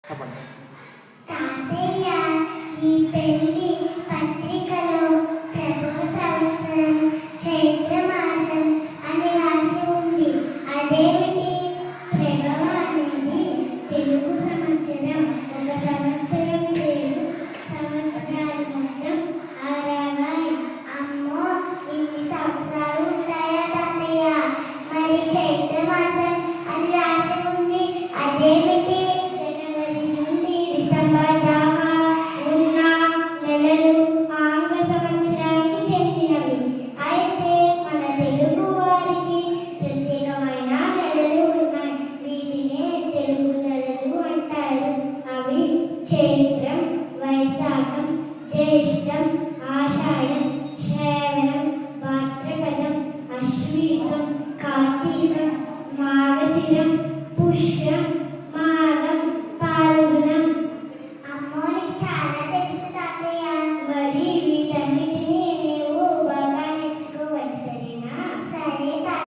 చెప్పండి. తాతయ్య, ఈ పెళ్లి పత్రికలో ప్రభు సంవత్సరం చైత్ర మాసం అని రాసి ఉంది. అదేమిటి? ప్రభవ అనేది తెలుగు సంవత్సరం. ఒక సంవత్సరం పేరు సంవత్సరాలు మొత్తం 60. అమ్మో, ఇన్ని సంవత్సరాలు ఉంటాయా తాతయ్య? మరి చైత్ర మాసం అని రాసి ఉంది, అదేమిటి? జనవరి నుండి డిసెంబర్ దాకా ఉన్న నెలలు ఆంగ్ల సంవత్సరానికి చెందినవి. అయితే మన తెలుగు వారికి ప్రత్యేకమైన నెలలు ఉన్నాయి. వీటినే తెలుగు నెలలు అంటారు. అవి చైత్ర